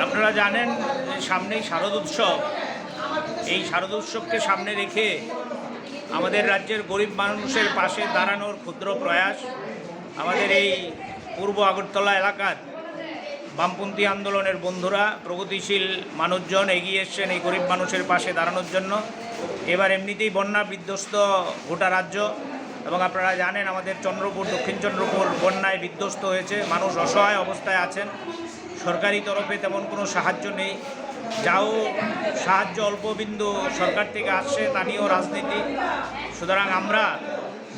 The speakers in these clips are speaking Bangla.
আপনারা জানেন সামনেই শারদোৎসব। এই শারদোৎসবকে সামনে রেখে আমাদের রাজ্যের গরিব মানুষের পাশে দাঁড়ানোর ক্ষুদ্র প্রয়াস আমাদের এই পূর্ব আগরতলা এলাকার বামপন্থী আন্দোলনের বন্ধুরা, প্রগতিশীল মানুষজন এগিয়ে এসছেন এই গরিব মানুষের পাশে দাঁড়ানোর জন্য। এবার এমনিতেই বন্যা বিধ্বস্ত গোটা রাজ্য, এবং আপনারা জানেন আমাদের চন্দ্রপুর, দক্ষিণ চন্দ্রপুর বন্যায় বিধ্বস্ত হয়েছে, মানুষ অসহায় অবস্থায় আছেন। সরকারি তরফে তেমন কোনো সাহায্য নেই, যাও সাহায্য অল্পবিন্দু সরকার থেকে আসছে তা নিয়েও রাজনীতি। সুতরাং আমরা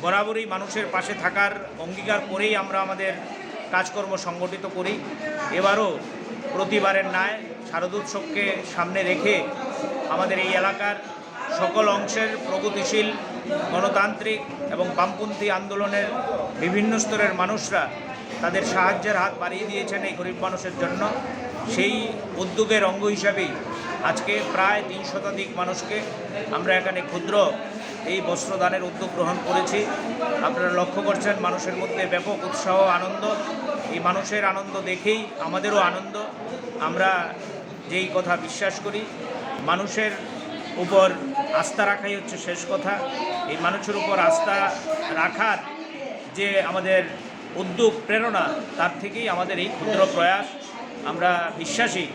বরাবরই মানুষের পাশে থাকার অঙ্গীকার করেই আমরা আমাদের কাজকর্ম সংগঠিত করি। এবারও প্রতিবারের ন্যায় শারদোৎসবকে সামনে রেখে আমাদের এই এলাকার সকল অংশের প্রগতিশীল, গণতান্ত্রিক এবং বামপন্থী আন্দোলনের বিভিন্ন স্তরের মানুষরা তাদের সাহায্যের হাত বাড়িয়ে দিয়েছেন এই গরিব মানুষের জন্য। সেই উদ্যোগের অঙ্গ হিসাবেই আজকে প্রায় ৩ শতাধিক মানুষকে আমরা এখানে ক্ষুদ্র এই বস্ত্রদানের উদ্যোগ গ্রহণ করেছি। আপনারা লক্ষ্য করছেন মানুষের মধ্যে ব্যাপক উৎসাহ, আনন্দ। এই মানুষের আনন্দ দেখেই আমাদেরও আনন্দ। আমরা যেই কথা বিশ্বাস করি, মানুষের উপর আস্থা রাখাই হচ্ছে শেষ কথা। এই মানুষের উপর আস্থা রাখার যে আমাদের উদ্যোগ, প্রেরণা, তার থেকেই আমাদের এই ক্ষুদ্র প্রয়াস। আমরা বিশ্বাসী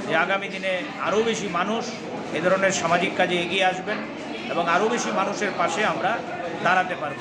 যে আগামী দিনে আরও বেশি মানুষ এ ধরনের সামাজিক কাজে এগিয়ে আসবেন এবং আরও বেশি মানুষের পাশে আমরা দাঁড়াতে পারব।